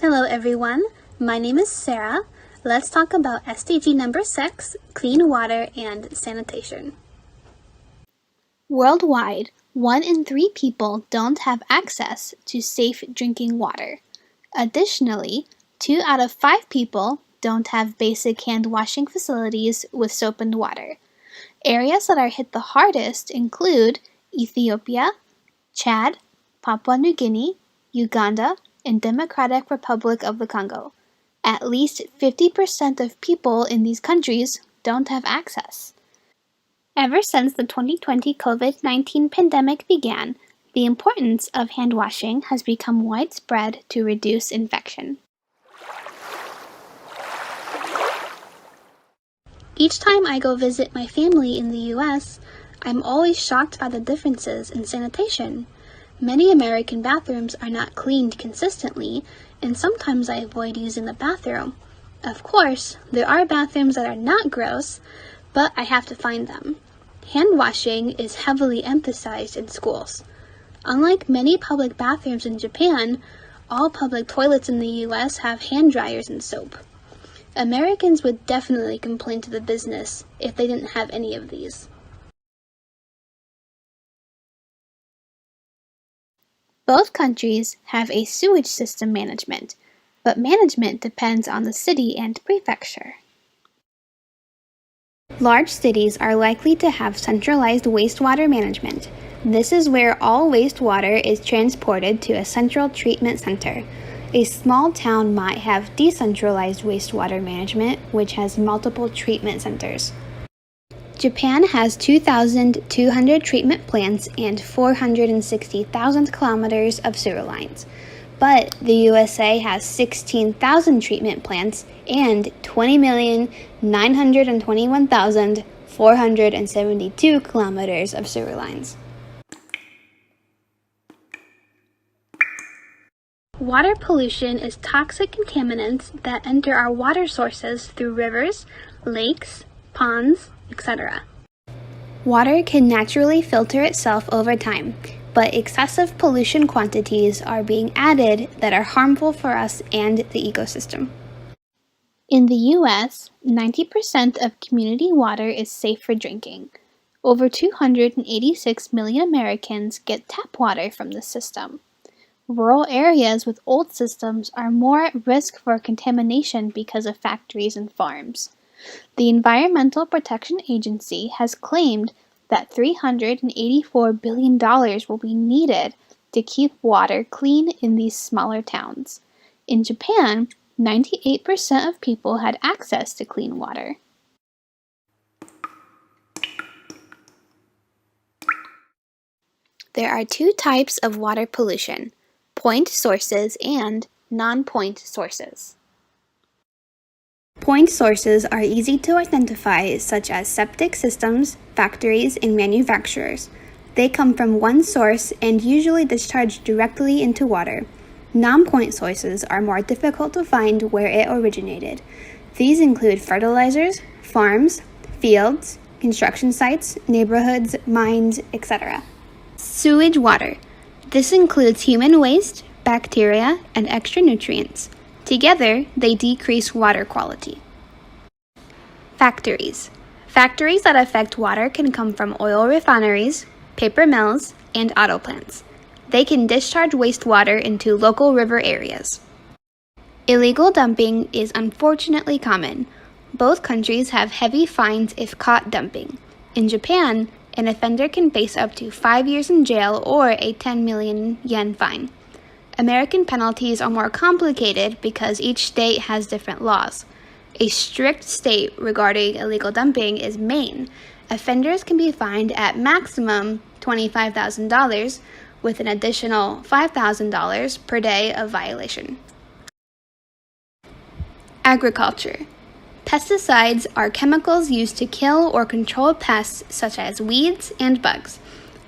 Hello everyone, my name is Sarah. Let's talk about SDG number 6, clean water and sanitation. Worldwide, 1 in 3 people don't have access to safe drinking water. Additionally, 2 out of 5 people don't have basic hand washing facilities with soap and water. Areas that are hit the hardest include Ethiopia, Chad, Papua New Guinea, Uganda, and Democratic Republic of the Congo. At least 50% of people in these countries don't have access. Ever since the 2020 COVID-19 pandemic began, the importance of hand washing has become widespread to reduce infection. Each time I go visit my family in the US, I'm always shocked by the differences in sanitation. Many American bathrooms are not cleaned consistently, and sometimes I avoid using the bathroom. Of course, there are bathrooms that are not gross, but I have to find them. Hand washing is heavily emphasized in schools. Unlike many public bathrooms in Japan, all public toilets in the US have hand dryers and soap. Americans would definitely complain to the business if they didn't have any of these. Both countries have a sewage system management, but management depends on the city and prefecture. Large cities are likely to have centralized wastewater management. This is where all wastewater is transported to a central treatment center. A small town might have decentralized wastewater management, which has multiple treatment centers. Japan has 2,200 treatment plants and 460,000 kilometers of sewer lines. But the USA has 16,000 treatment plants and 20,921,472 kilometers of sewer lines. Water pollution is toxic contaminants that enter our water sources through rivers, lakes, ponds, etc. Water can naturally filter itself over time, but excessive pollution quantities are being added that are harmful for us and the ecosystem. In the US, 90% of community water is safe for drinking. Over 286 million Americans get tap water from the system. Rural areas with old systems are more at risk for contamination because of factories and farms. The Environmental Protection Agency has claimed that $384 billion will be needed to keep water clean in these smaller towns. In Japan, 98% of people had access to clean water. There are 2 types of water pollution: point sources and non-point sources. Point sources are easy to identify, such as septic systems, factories, and manufacturers. They come from one source and usually discharge directly into water. Non-point sources are more difficult to find where it originated. These include fertilizers, farms, fields, construction sites, neighborhoods, mines, etc. Sewage water. This includes human waste, bacteria, and extra nutrients. Together, they decrease water quality. Factories. Factories that affect water can come from oil refineries, paper mills, and auto plants. They can discharge wastewater into local river areas. Illegal dumping is unfortunately common. Both countries have heavy fines if caught dumping. In Japan, an offender can face up to 5 years in jail or a 10 million yen fine. American penalties are more complicated because each state has different laws. A strict state regarding illegal dumping is Maine. Offenders can be fined at maximum $25,000 with an additional $5,000 per day of violation. Agriculture. Pesticides are chemicals used to kill or control pests such as weeds and bugs.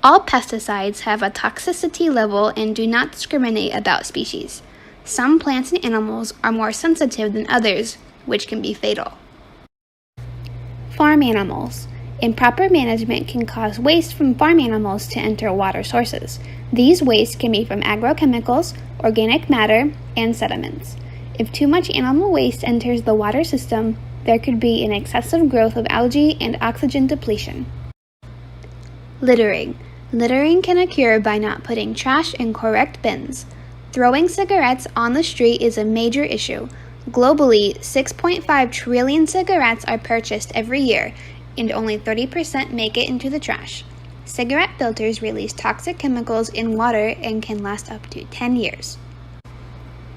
All pesticides have a toxicity level and do not discriminate about species. Some plants and animals are more sensitive than others, which can be fatal. Farm animals. Improper management can cause waste from farm animals to enter water sources. These wastes can be from agrochemicals, organic matter, and sediments. If too much animal waste enters the water system, there could be an excessive growth of algae and oxygen depletion. Littering. Littering can occur by not putting trash in correct bins. Throwing cigarettes on the street is a major issue. Globally, 6.5 trillion cigarettes are purchased every year, and only 30% make it into the trash. Cigarette filters release toxic chemicals in water and can last up to 10 years.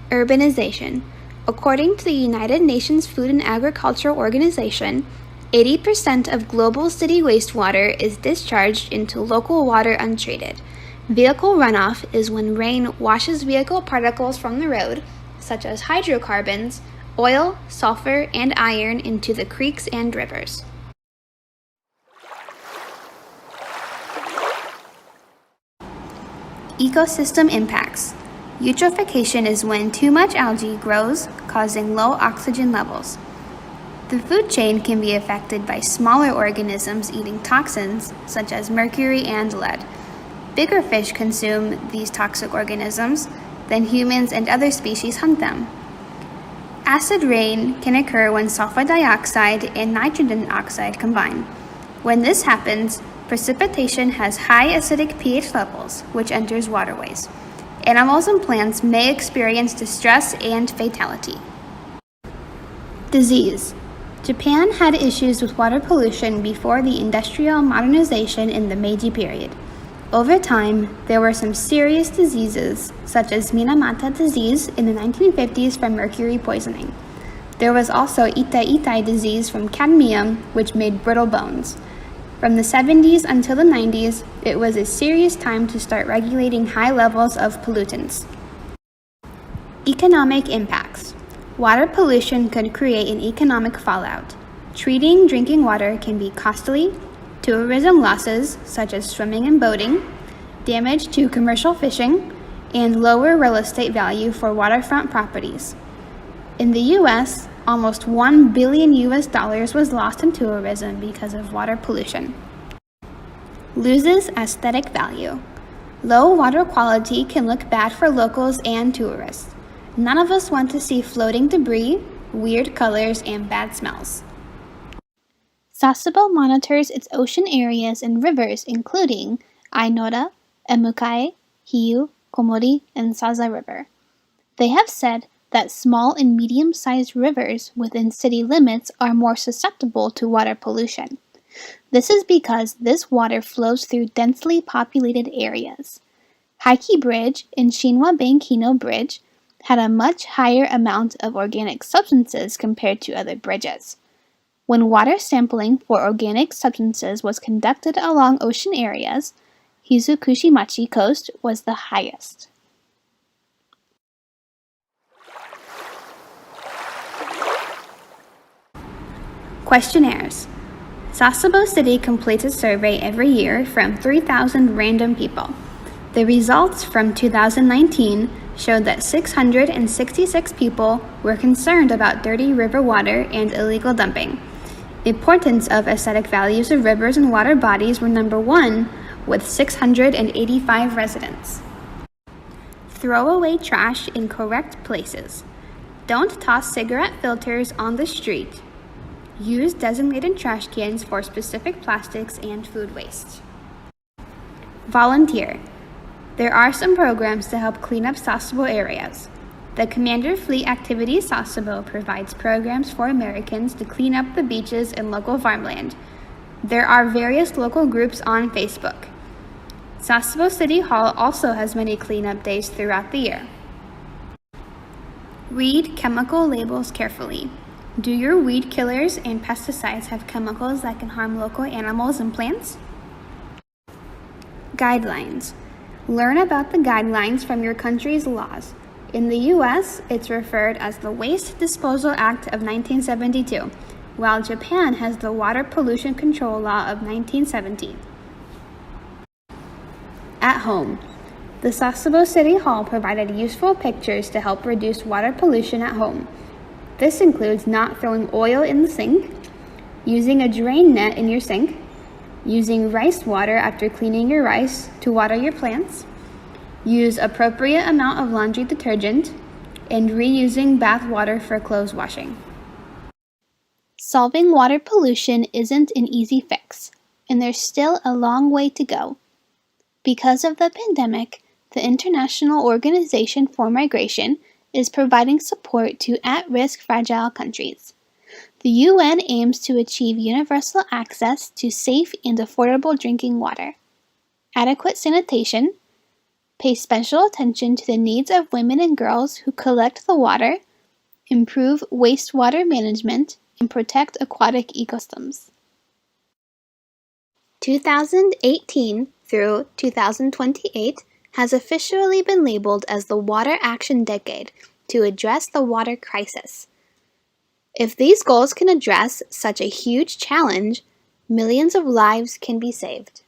Urbanization. According to the United Nations Food and Agriculture Organization, 80% of global city wastewater is discharged into local water untreated. Vehicle runoff is when rain washes vehicle particles from the road, such as hydrocarbons, oil, sulfur, and iron into the creeks and rivers. Ecosystem impacts. Eutrophication is when too much algae grows, causing low oxygen levels. The food chain can be affected by smaller organisms eating toxins, such as mercury and lead. Bigger fish consume these toxic organisms, then humans and other species hunt them. Acid rain can occur when sulfur dioxide and nitrogen oxide combine. When this happens, precipitation has high acidic pH levels, which enters waterways. Animals and plants may experience distress and fatality. Disease. Japan had issues with water pollution before the industrial modernization in the Meiji period. Over time, there were some serious diseases, such as Minamata disease in the 1950s from mercury poisoning. There was also Itai disease from cadmium, which made brittle bones. From the 70s until the 90s, it was a serious time to start regulating high levels of pollutants. Economic impacts. Water pollution could create an economic fallout. Treating drinking water can be costly, tourism losses, such as swimming and boating, damage to commercial fishing, and lower real estate value for waterfront properties. In the U.S., almost $1 billion was lost in tourism because of water pollution. Loses aesthetic value. Low water quality can look bad for locals and tourists. None of us want to see floating debris, weird colors, and bad smells. Sasebo monitors its ocean areas and rivers including Ainora, Emukai, Hiyu, Komori, and Saza River. They have said that small and medium-sized rivers within city limits are more susceptible to water pollution. This is because this water flows through densely populated areas. Heike Bridge and Shinwa Bankino Bridge had a much higher amount of organic substances compared to other bridges. When water sampling for organic substances was conducted along ocean areas, Hizukushimachi Coast was the highest. Questionnaires. Sasebo City completes a survey every year from 3,000 random people. The results from 2019 showed that 666 people were concerned about dirty river water and illegal dumping. Importance of aesthetic values of rivers and water bodies were number 1, with 685 residents. Throw away trash in correct places. Don't toss cigarette filters on the street. Use designated trash cans for specific plastics and food waste. Volunteer. There are some programs to help clean up Sasebo areas. The Commander Fleet Activities Sasebo provides programs for Americans to clean up the beaches and local farmland. There are various local groups on Facebook. Sasebo City Hall also has many cleanup days throughout the year. Read chemical labels carefully. Do your weed killers and pesticides have chemicals that can harm local animals and plants? Guidelines. Learn about the guidelines from your country's laws. In the U.S., it's referred as the Waste Disposal Act of 1972, while Japan has the Water Pollution Control Law of 1970. At home. The Sasebo City Hall provided useful pictures to help reduce water pollution at home. This includes not throwing oil in the sink, using a drain net in your sink, using rice water after cleaning your rice to water your plants, use appropriate amount of laundry detergent, and reusing bath water for clothes washing. Solving water pollution isn't an easy fix, and there's still a long way to go. Because of the pandemic, the International Organization for Migration is providing support to at-risk fragile countries. The UN aims to achieve universal access to safe and affordable drinking water, adequate sanitation, pay special attention to the needs of women and girls who collect the water, improve wastewater management, and protect aquatic ecosystems. 2018 through 2028 has officially been labeled as the Water Action Decade to address the water crisis. If these goals can address such a huge challenge, millions of lives can be saved.